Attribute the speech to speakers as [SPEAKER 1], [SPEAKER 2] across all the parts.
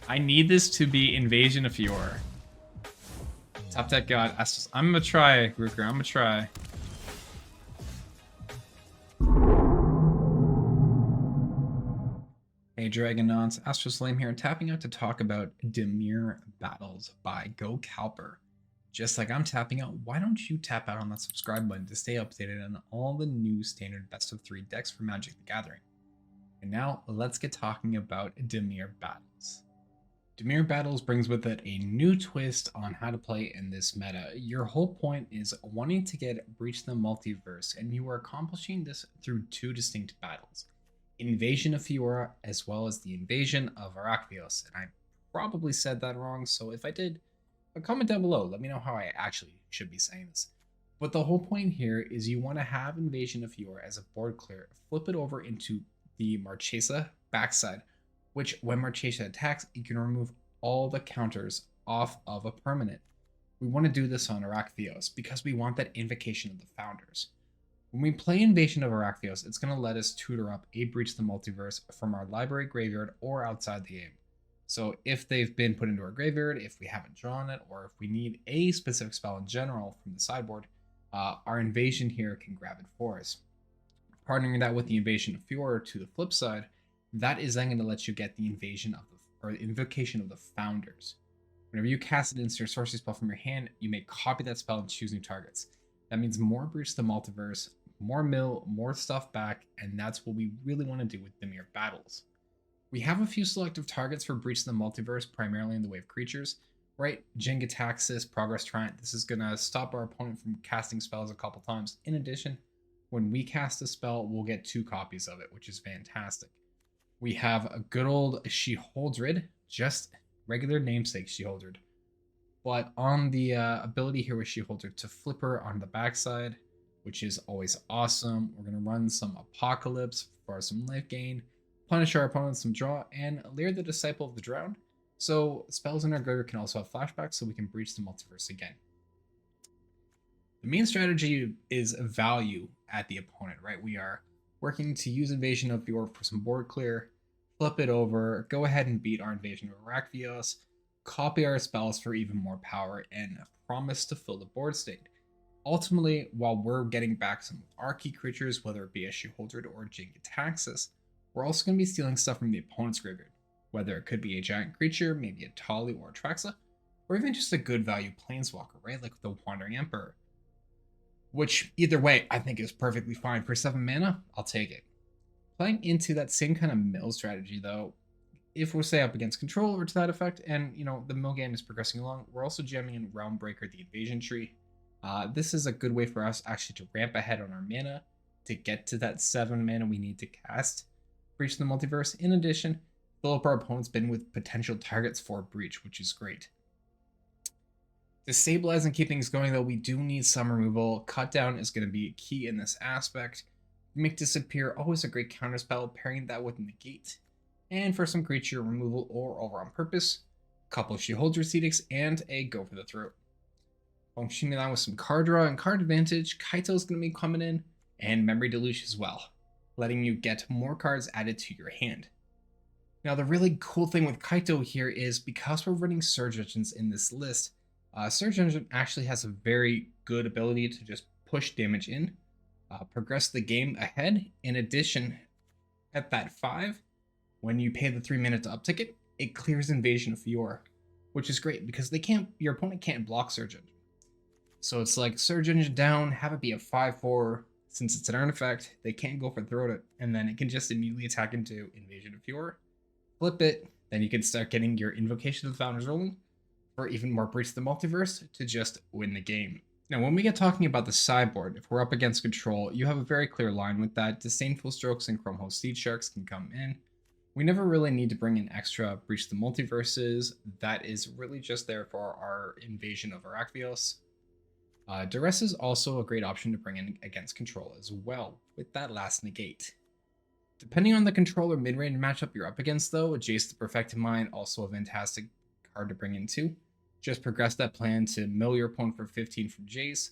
[SPEAKER 1] I need this to be Invasion of Fiora. Top deck god. I'm gonna try, Ruker. I'm gonna try. Hey Dragonauts, Astralsflame here, tapping out to talk about Dimir Battles by Gokalper. Just like I'm tapping out, why don't you tap out on that subscribe button to stay updated on all the new standard best of 3 decks for Magic the Gathering. And now, let's get talking about Dimir Battles. Dimir Battles brings with it a new twist on how to play in this meta. Your whole point is wanting to get Breach the Multiverse, and you are accomplishing this through 2 distinct battles. Invasion of Fiora, as well as the Invasion of Arcavios. And I probably said that wrong, so if I did, comment down below. Let me know how I actually should be saying this. But the whole point here is you want to have Invasion of Fiora as a board clear, flip it over into the Marchesa backside, which when Marchesa attacks, you can remove all the counters off of a permanent. We want to do this on Arcavios because we want that Invocation of the Founders. When we play Invasion of Arcavios, it's going to let us tutor up a Breach the Multiverse from our library graveyard or outside the game. So if they've been put into our graveyard, if we haven't drawn it, or if we need a specific spell in general from the sideboard, our Invasion here can grab it for us. Partnering that with the Invasion of Fiora to the flip side, that is then going to let you get the Invasion of the Invocation of the Founders. Whenever you cast an instant sorcery spell from your hand, you may copy that spell and choose new targets. That means more Breach the Multiverse, more mill, more stuff back, and that's what we really want to do with Dimir Battles. We have a few selective targets for Breach the Multiverse, primarily in the way of creatures, right? Jin-Gitaxias, Progress Tyrant. This is going to stop our opponent from casting spells a couple times. In addition, when we cast a spell, we'll get 2 copies of it, which is fantastic. We have a good old Sheholdred, just regular namesake Sheholdred. But on the ability here with Sheholdred to flip her on the backside, which is always awesome. We're going to run some Apocalypse for some life gain, punish our opponents some draw, and Lier the Disciple of the Drowned. So spells in our graveyard can also have flashbacks, so we can breach the multiverse again. The main strategy is value at the opponent, right? We are working to use Invasion of Fiora for some board clear, flip it over, go ahead and beat our Invasion of Arcavios, copy our spells for even more power, and promise to fill the board state. Ultimately, while we're getting back some of our key creatures, whether it be a Sheholdred or Jin-Gitaxias, we're also going to be stealing stuff from the opponent's graveyard, whether it could be a giant creature, maybe a Tali or a Traxa, or even just a good value planeswalker, right? Like the Wandering Emperor. Which, either way, I think is perfectly fine. For 7 mana, I'll take it. Playing into that same kind of mill strategy, though, if we're, say, up against control or to that effect, and, you know, the mill game is progressing along, we're also jamming in Realmbreaker, the Invasion tree. This is a good way for us actually to ramp ahead on our mana to get to that 7 mana we need to cast Breach the Multiverse. In addition, fill up our opponent's bin with potential targets for Breach, which is great. To stabilize and keep things going, though, we do need some removal. Cut down is going to be key in this aspect. Make Disappear, always a great counterspell, pairing that with Negate. And for some creature removal or over on purpose, a couple of Sheholdred edicts and a Go for the Throat. Functioning that with some card draw and card advantage, Kaito's going to be coming in, and Memory Deluge as well, letting you get more cards added to your hand. Now, the really cool thing with Kaito here is because we're running Surge Engines in this list, Surge Engine actually has a very good ability to just push damage in, progress the game ahead. In addition, at that 5, when you pay the 3 mana to uptick it, it clears Invasion of Fiora, which is great because your opponent can't block Surge Engine. So it's like Surge Engine down, have it be a 5/4. Since it's an artifact, they can't go for Throat it, and then it can just immediately attack into Invasion of Fiora. Flip it, then you can start getting your Invocation of the Founders rolling for even more Breach the Multiverse to just win the game. Now, when we get talking about the sideboard, if we're up against control, you have a very clear line with that. Disdainful Strokes and Chromehost Seed Sharks can come in. We never really need to bring in extra Breach the Multiverses. That is really just there for our Invasion of Arcavios. Duress is also a great option to bring in against control as well, with that last negate. Depending on the controller mid-range matchup you're up against, though, Jace the Perfected Mind, also a fantastic card to bring in too. Just progress that plan to mill your opponent for 15 from Jace,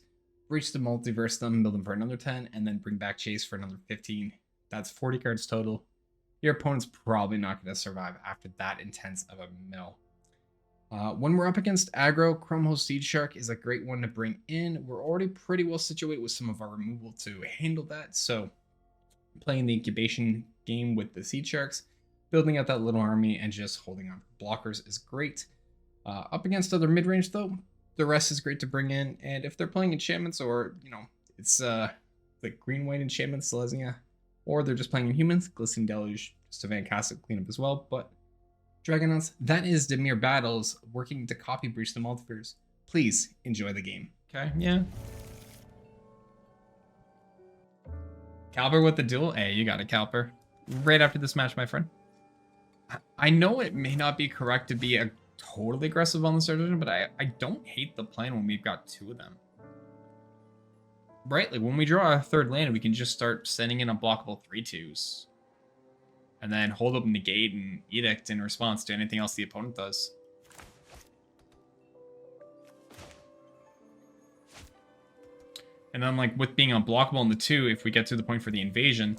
[SPEAKER 1] Breach the Multiverse them, mill them for another 10, and then bring back Jace for another 15. That's 40 cards total. your opponent's probably not going to survive after that intense of a mill. When we're up against aggro, Chrome Seed Shark is a great one to bring in. We're already pretty well situated with some of our removal to handle that. So playing the incubation game with the Seed Sharks, building out that little army, and just holding on blockers is great. Up against other mid-range, though, the rest is great to bring in. And if they're playing enchantments, or, you know, it's the green-white enchantments, Selesnya, or they're just playing in humans, Glistening Deluge, just a fantastic cleanup as well. But Dragonauts, that is Dimir Battles working to copy Breach the Multiverse. Please enjoy the game. Okay, yeah. Calper with the duel? Hey, you got it, Calper. Right after this match, my friend. I know it may not be correct to be totally aggressive on the Surgeon, but I don't hate the plan when we've got two of them. Right, like when we draw a third land, we can just start sending in unblockable 3/2s. And then hold up Negate and Edict in response to anything else the opponent does. And then, like, with being unblockable in the 2, if we get to the point for the invasion,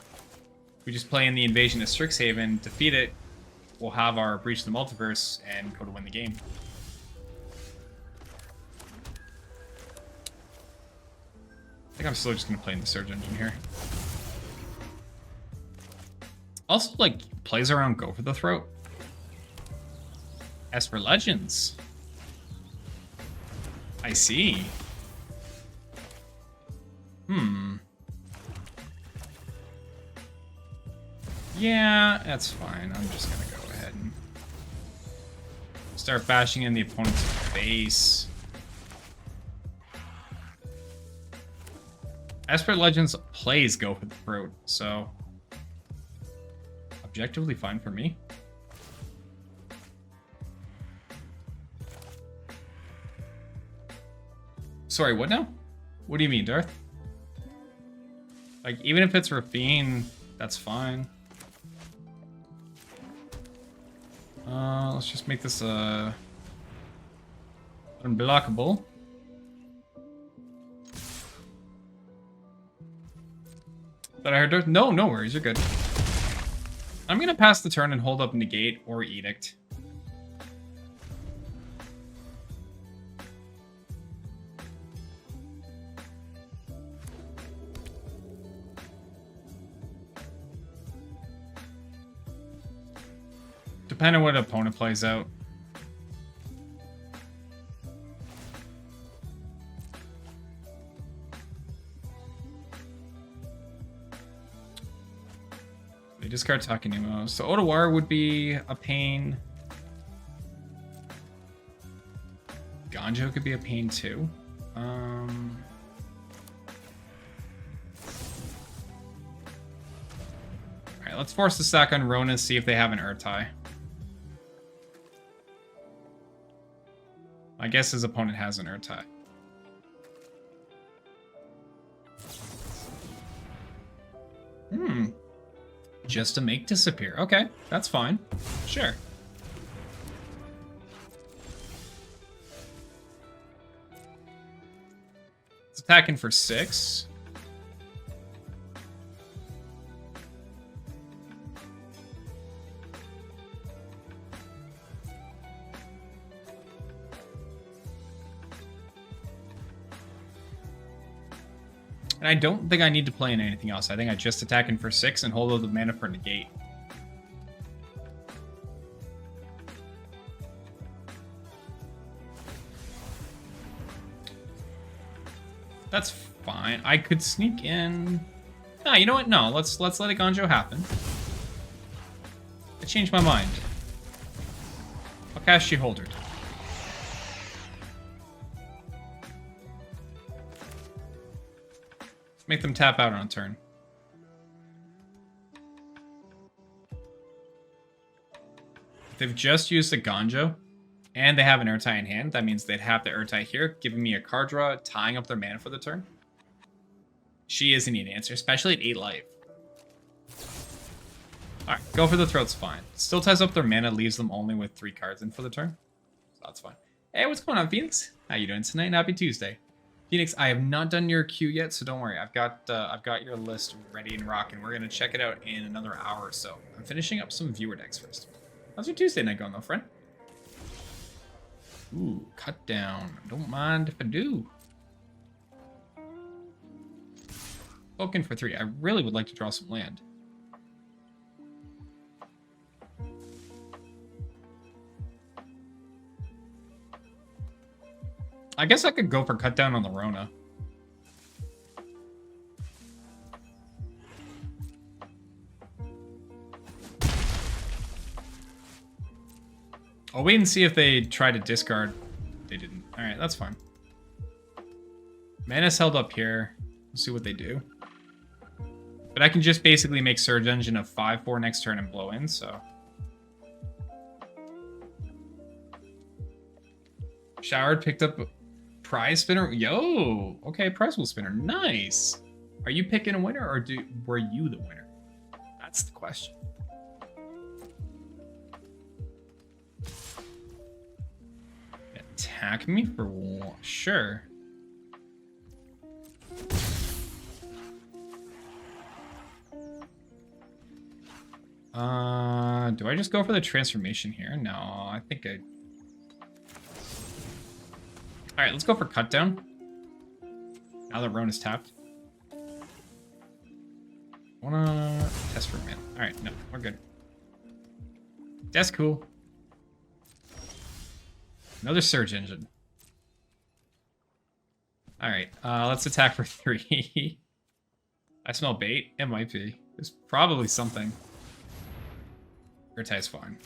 [SPEAKER 1] we just play in the invasion as Strixhaven, defeat it, we'll have our Breach the Multiverse, and go to win the game. I think I'm still just going to play in the Surge Engine here. Also, like, plays around Go for the Throat. Esper Legends. I see. Yeah, that's fine. I'm just gonna go ahead and start bashing in the opponent's face. Esper Legends plays Go for the Throat, so objectively fine for me. Sorry, what now? What do you mean, Darth? Like, even if it's Rafine, that's fine. Let's just make this unblockable. That I heard Darth? No, no worries, you're good. I'm gonna pass the turn and hold up Negate or Edict. Depending on what opponent plays out. They discard Takenimo. So Otawara would be a pain. Ganjo could be a pain too. Alright, let's force the sack on Rona and see if they have an Urtai. I guess his opponent has an Urtai. Just to make disappear. Okay, that's fine. Sure. It's attacking for 6. And I don't think I need to play in anything else. I think I just attack in for 6 and hold up the mana for Negate. That's fine. I could sneak in. No, you know what? No, let's let a Ganjo happen. I changed my mind. I'll cast She-Holdered. Make them tap out on a turn. If they've just used a Ganjo and they have an Urtai in hand, that means they'd have the Urtai here, giving me a card draw, tying up their mana for the turn. She is a neat answer, especially at 8 life. Alright, Go for the Throat's fine. Still ties up their mana, leaves them only with 3 cards in for the turn. So that's fine. Hey, what's going on, Phoenix? How you doing tonight? Happy Tuesday. If Phoenix, I have not done your queue yet, so don't worry. I've got your list ready and rocking. We're gonna check it out in another hour or so. I'm finishing up some viewer decks first. How's your Tuesday night going, though, friend? Ooh, cut down. Don't mind if I do. Spoken for 3. I really would like to draw some land. I guess I could go for cut down on the Rona. I'll wait and see if they try to discard. They didn't. All right, that's fine. Mana's held up here. We'll see what they do. But I can just basically make Surge Engine a 5/4 next turn and blow in, so. Showered, picked up prize spinner. Yo, okay, prize pool spinner. Nice. Are you picking a winner or were you the winner? That's the question. Attack me for one. Sure. Do I just go for the transformation here? No, I think I... Alright, let's go for cut down. Now that Roan is tapped. Wanna test for mana. Alright, no, we're good. That's cool. Another Surge Engine. Alright, let's attack for 3. I smell bait. It might be. There's probably something. Urtai's fine.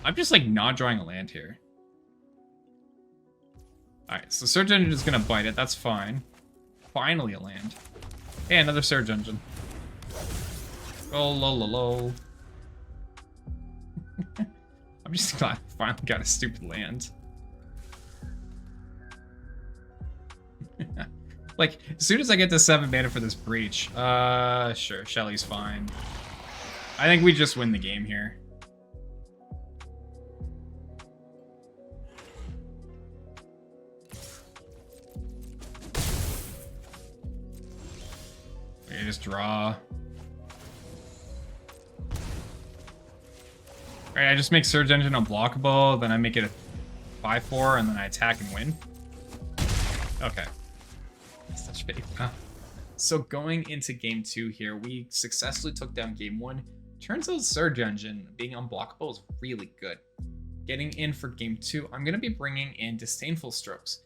[SPEAKER 1] I'm just like not drawing a land here. Alright, so Surge Engine is gonna bite it. That's fine. Finally a land. Hey, another Surge Engine. Oh, lol. I'm just glad I finally got a stupid land. Like, as soon as I get to 7 mana for this Breach, sure, Shelly's fine. I think we just win the game here. We just draw. Alright, I just make Surge Engine unblockable, then I make it a 5/4, and then I attack and win. Okay. Such faith. Huh. So going into game 2 here, we successfully took down game 1. Turns out Surge Engine being unblockable is really good. Getting in for game 2, I'm going to be bringing in Disdainful Strokes.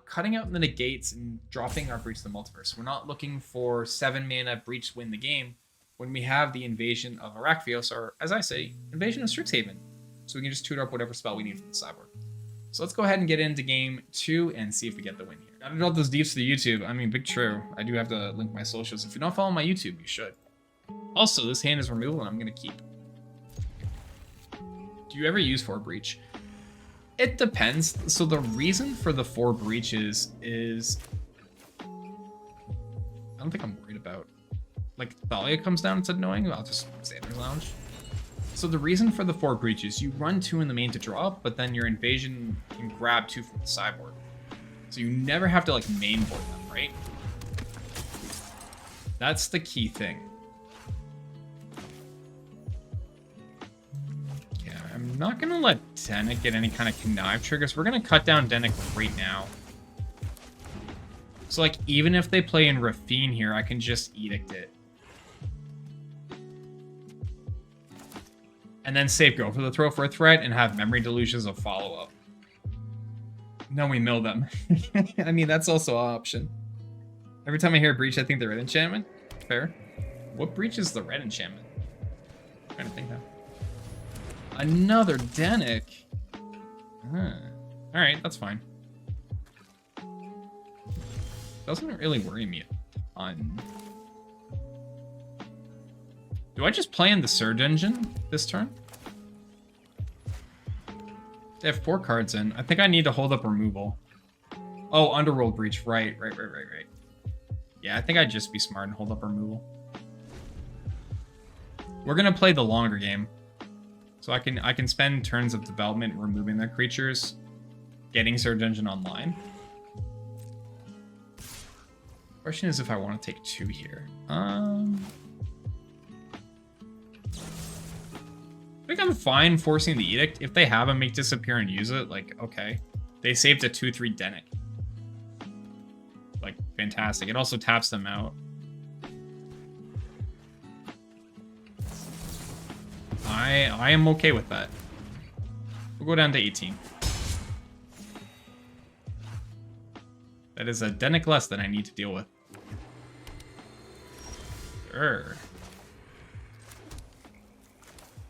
[SPEAKER 1] Cutting out the negates and dropping our Breach the Multiverse. We're not looking for 7 mana Breach to win the game when we have the Invasion of Arcavios, or as I say, Invasion of Strixhaven. So we can just tutor up whatever spell we need from the sideboard. So let's go ahead and get into game 2 and see if we get the win here. Gotta drop those deeps to the YouTube. I mean, big true. I do have to link my socials. If you don't follow my YouTube, you should. Also, this hand is removal and I'm going to keep. Do you ever use 4 Breach? It depends. So the reason for the 4 Breaches is... I don't think I'm worried about... Like, Thalia comes down, it's annoying. I'll just stay in their lounge. So the reason for the 4 Breaches, you run 2 in the main to draw, but then your Invasion can grab 2 from the sideboard. So you never have to, like, main board them, right? That's the key thing. I'm not going to let Denick get any kind of connive triggers. We're going to cut down Denick right now. So, like, even if they play in Rafine here, I can just Edict it. And then save Go for the throw for a threat and have Memory Deluge as a follow-up. Then we mill them. I mean, that's also an option. Every time I hear Breach, I think the red enchantment. Fair. What Breach is the red enchantment? I'm trying to think now. Another Denick. Alright, that's fine. Doesn't really worry me a ton. Do I just play in the Surge Engine this turn? They have 4 cards in. I think I need to hold up removal. Oh, Underworld Breach. Right. Yeah, I think I'd just be smart and hold up removal. We're gonna play the longer game. So I can spend turns of development removing their creatures, getting Surge Engine online, Question is if I want to take 2 here. I think I'm fine forcing the Edict. If they have a Make Disappear and use it, like, okay. They saved a 2/3 Denic. Like, fantastic. It also taps them out. I am okay with that. We'll go down to 18. That is a Denic less than I need to deal with. Sure.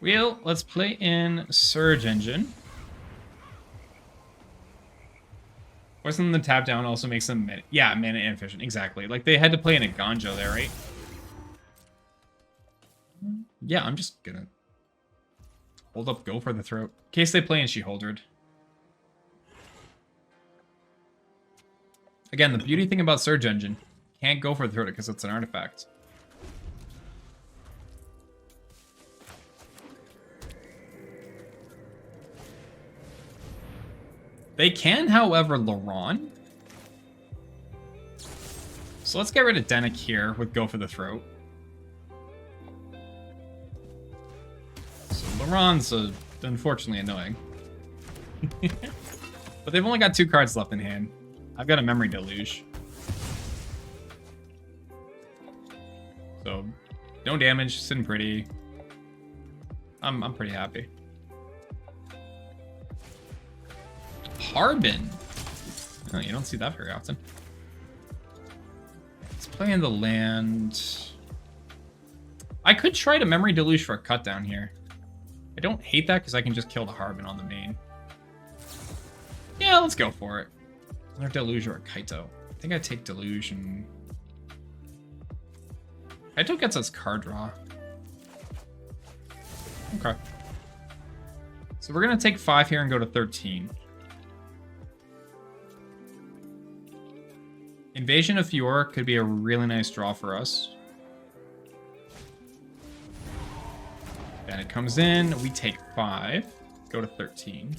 [SPEAKER 1] Well, let's play in Surge Engine. Wasn't the tap down also makes them mana? Yeah, mana inefficient. Exactly. Like they had to play in a Ganjo there, right? Yeah, I'm just gonna hold up, go for the throat. In case they play in She-Holdered. Again, the beauty thing about Surge Engine, can't go for the throat because it's an artifact. They can, however, Laron. So let's get rid of Denic here with Go for the Throat. So Laron's unfortunately annoying. But they've only got 2 cards left in hand. I've got a Memory Deluge. So, no damage, sitting pretty. I'm pretty happy. Harbin. Oh, you don't see that very often. Let's play in the land. I could try to Memory Deluge for a cut down here. I don't hate that because I can just kill the Harbin on the main. Yeah, let's go for it. Another Deluge or a Kaito. I think I take Deluge and... Kaito gets us card draw. Okay. So we're going to take 5 here and go to 13. Invasion of Fiora could be a really nice draw for us. Then it comes in, we take 5, go to 13.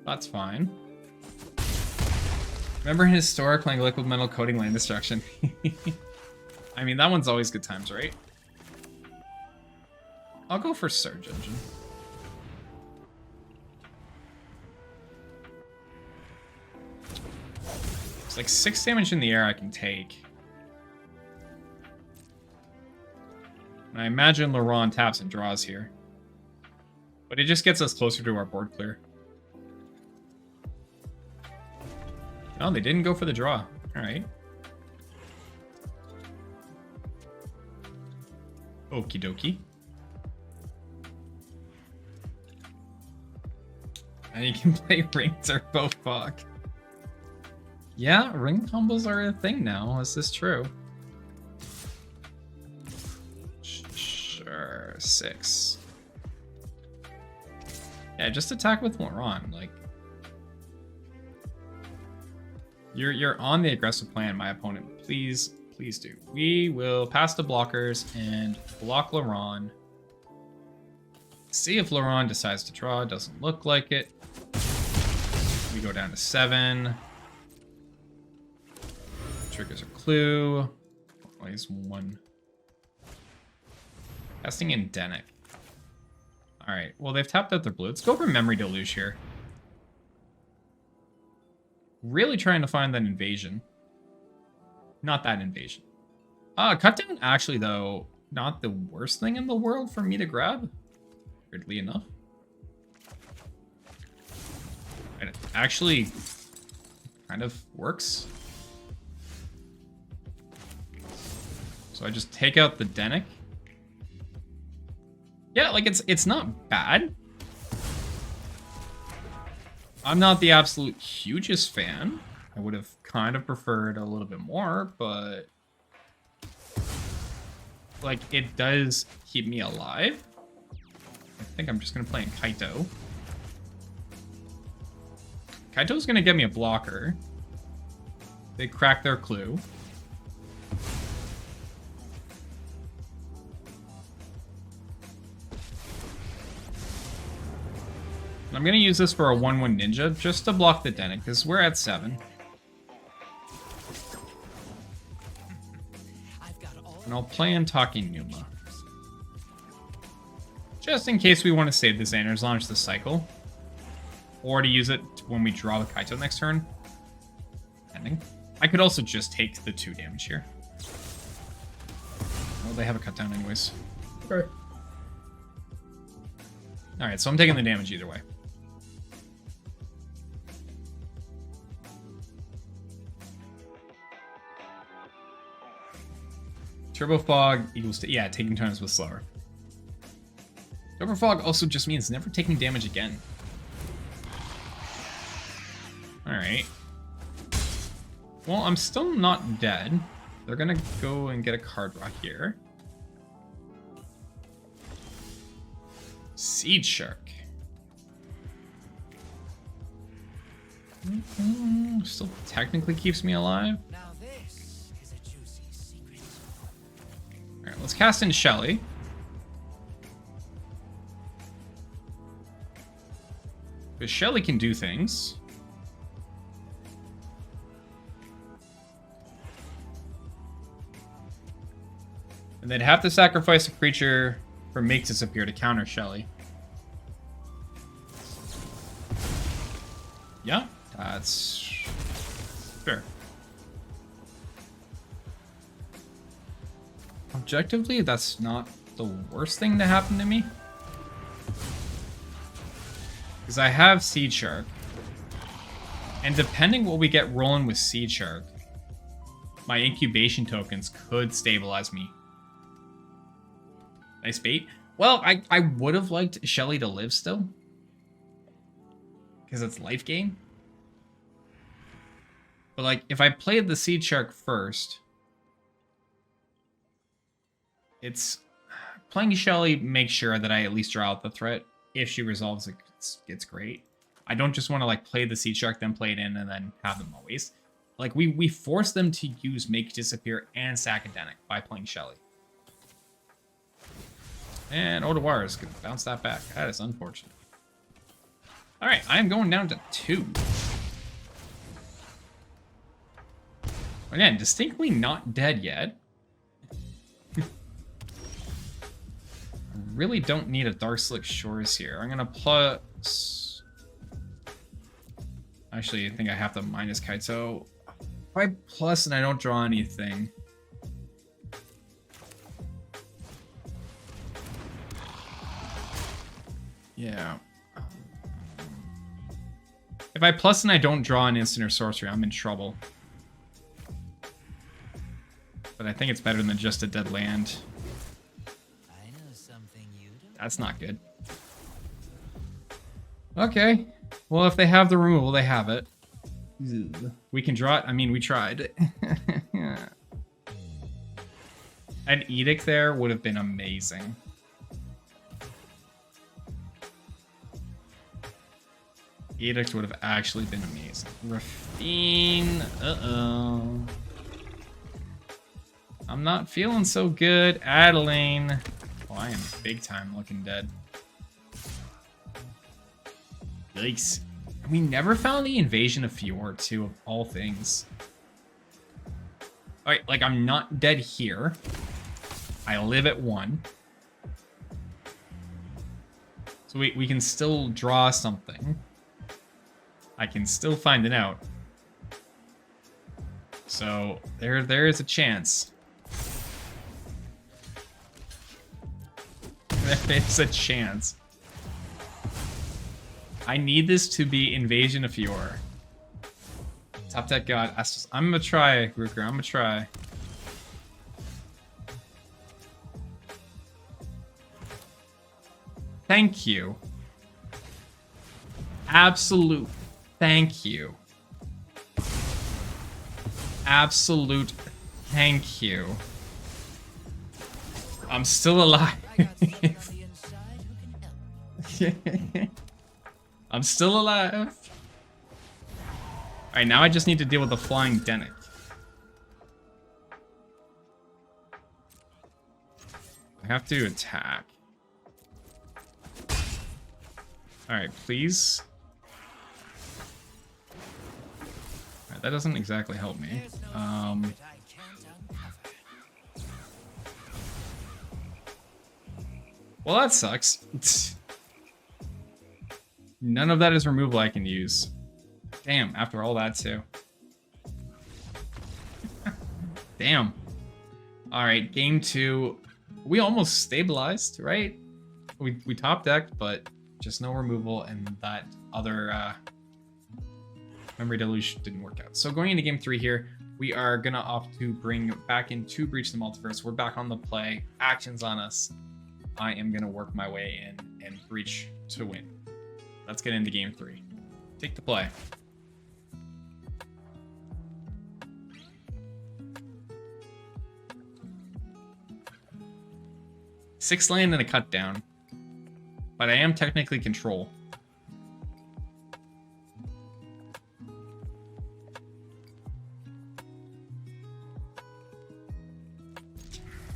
[SPEAKER 1] That's fine. Remember in Historic playing Liquid Metal Coating Land Destruction? I mean, that one's always good times, right? I'll go for Surge Engine. It's like 6 damage in the air I can take. And I imagine Laron taps and draws here. But it just gets us closer to our board clear. Oh, they didn't go for the draw. Alright. Okie dokie. And you can play Ring Turbo Fog. Yeah, ring combos are a thing now. Is this true? Sure, 6. Yeah, just attack with Laron. Like, you're on the aggressive plan, my opponent. Please, please do. We will pass the blockers and block Laron. See if Laron decides to draw. Doesn't look like it. We go down to 7. Triggers a clue. Always 1. Casting in Denic. Alright, well they've tapped out their blue. Let's go for Memory Deluge here. Really trying to find that invasion. Not that invasion. Cut down actually though, not the worst thing in the world for me to grab. Weirdly enough. It actually kind of works. So I just take out the Denic. Yeah, like it's not bad. I'm not the absolute hugest fan. I would have kind of preferred a little bit more, but like it does keep me alive. I think I'm just gonna play in Kaito. Kaito's gonna get me a blocker. They crack their clue. I'm going to use this for a 1/1 ninja just to block the Denic because we're at 7. And I'll play in Talking Numa. Just in case we want to save this Xander's launch this cycle. Or to use it when we draw the Kaito next turn. Depending. I could also just take the 2 damage here. Well, they have a cut down anyways.
[SPEAKER 2] Okay.
[SPEAKER 1] Alright, so I'm taking the damage either way. Turbo Fog equals to, yeah, taking turns with slower. Turbo Fog also just means never taking damage again. Alright. Well, I'm still not dead. They're gonna go and get a card draw here. Seed Shark. Still technically keeps me alive.
[SPEAKER 3] Now this is a juicy secret.
[SPEAKER 1] Alright, let's cast in Shelly. Because Shelly can do things. And they'd have to sacrifice a creature for Make Disappear to counter Shelly. Yeah, that's fair. Objectively, that's not the worst thing to happen to me. Because I have Seed Shark. And depending what we get rolling with Seed Shark, my incubation tokens could stabilize me. Nice bait. Well, I would have liked Shelly to live still. Because it's life gain. But like, if I played the Seed Shark first, it's playing Shelly makes sure that I at least draw out the threat. If she resolves it, it's great. I don't just want to like play the Seed Shark, then play it in, and then have them always. Like we force them to use Make Disappear and Sacademic by playing Shelly. And Odawara is going to bounce that back. That is unfortunate. Alright, I'm going down to 2. Again, distinctly not dead yet. I really don't need a Darkslick Shores here. I'm going to plus... Actually, I think I have to minus Kaito. If I plus and I don't draw anything... Yeah. If I plus and I don't draw an instant or sorcery, I'm in trouble. But I think it's better than just a dead land.
[SPEAKER 3] I know something you don't.
[SPEAKER 1] That's not good. Okay. Well, if they have the removal, they have it. We can draw it. I mean, we tried. An Edict there would have been amazing. Edict would have actually been amazing. Rafine. Uh-oh. I'm not feeling so good. Adeline. Oh, I am big time looking dead. Yikes. We never found the Invasion of Fiora, too, of all things. Alright, like, I'm not dead here. I live at 1. So we can still draw something. I can still find it out. So there is a chance. There is a chance. I need this to be Invasion of Fiora. Top deck god. I'm gonna try, Ruker. I'm gonna try. Thank you. Absolute thank you. Absolute thank you. I'm still alive.
[SPEAKER 3] I got someone on the inside who can help.
[SPEAKER 1] I'm still alive. Alright, now I just need to deal with the flying Denic. I have to attack. Alright, please. Alright, that doesn't exactly help me.
[SPEAKER 3] There's no secret I can't uncover.
[SPEAKER 1] Well, that sucks. None of that is removal I can use. Damn, after all that too. Damn. Alright, game 2. We almost stabilized, right? We top decked, but just no removal, and that other memory deluge didn't work out. So going into game 3 here, we are gonna opt to bring back into Breach the Multiverse. We're back on the play. Actions on us. I am gonna work my way in and breach to win. Let's get into game 3. Take the play. Six land and a cut down. But I am technically control.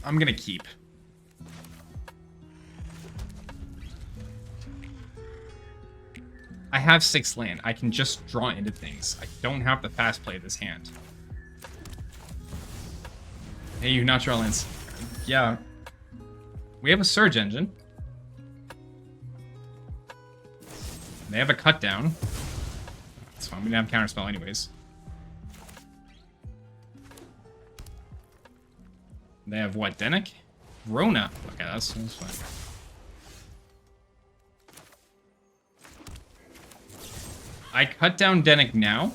[SPEAKER 1] I'm gonna keep. I have 6 land. I can just draw into things. I don't have to fast play this hand. Hey, you natural lands. Yeah. We have a Surge Engine. They have a cut down. That's fine. We didn't have counterspell anyways. They have what? Denick? Rona. Okay, that's fine. I cut down Denick now.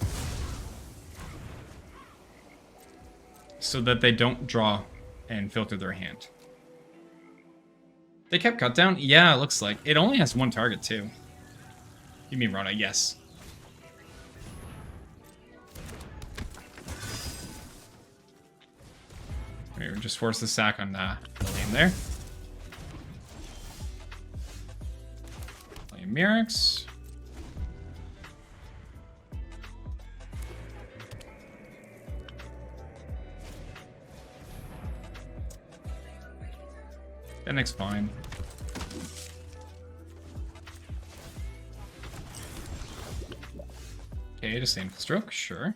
[SPEAKER 1] So that they don't draw and filter their hand. They kept cut down? Yeah, it looks like. It only has 1 target too. You mean Rona, yes. We'll just force the sack on the lane there. Play Mirrex. Denick's fine. Okay, disdainful stroke, sure.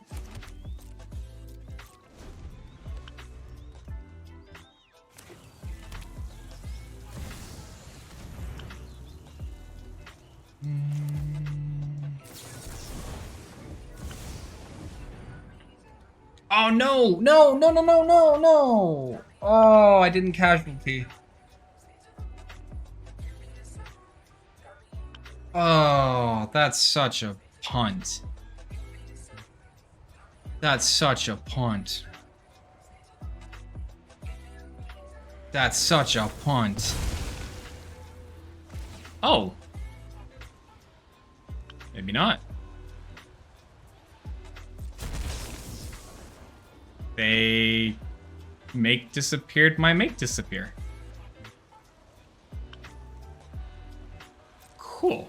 [SPEAKER 1] Oh no! No! No! No! No! No! No! Oh, I didn't casualty. Oh, that's such a punt. That's such a punt. That's such a punt. Oh. Maybe not. They make disappeared my make disappear. Cool.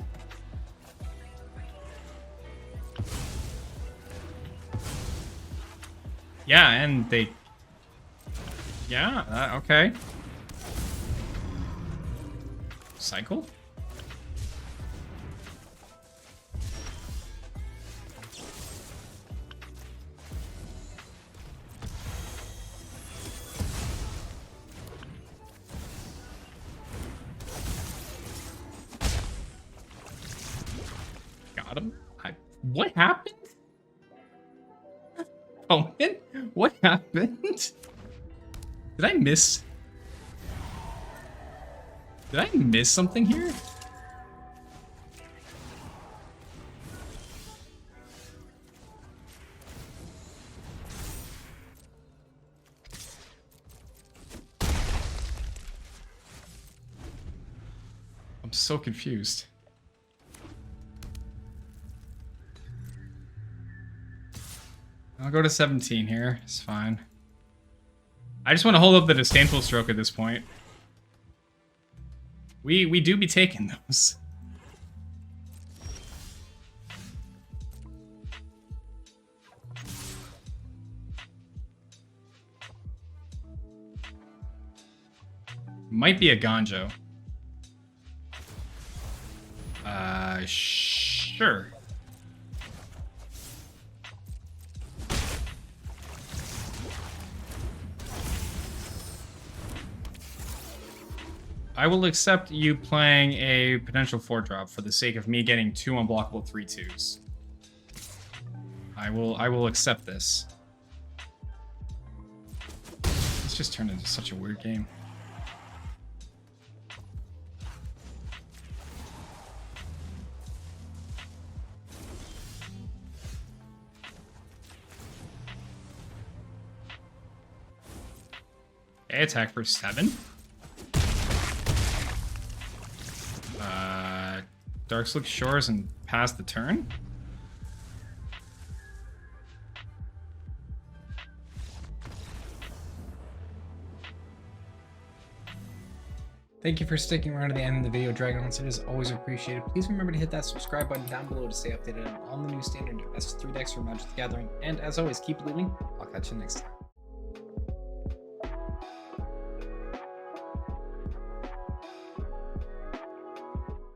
[SPEAKER 1] Yeah, and they... Yeah, okay. Cycle? Got him. What happened? Oh, man. What happened? Did I miss? Did I miss something here? I'm so confused. I'll go to 17 here. It's fine. I just want to hold up the disdainful stroke at this point. We do be taking those. Might be a Ganjo. Sure.
[SPEAKER 2] I will accept you playing a potential 4-drop for the sake of me getting 2 unblockable 3/2s. I will accept this. This just turned into such a weird game. Okay, attack for 7. Darkslick Shores and pass the turn.
[SPEAKER 1] Thank you for sticking around to the end of the video, Dragonlance. It is always appreciated. Please remember to hit that subscribe button down below to stay updated on all the new standard S3 decks for Magic the Gathering. And as always, keep looting. I'll catch you next time.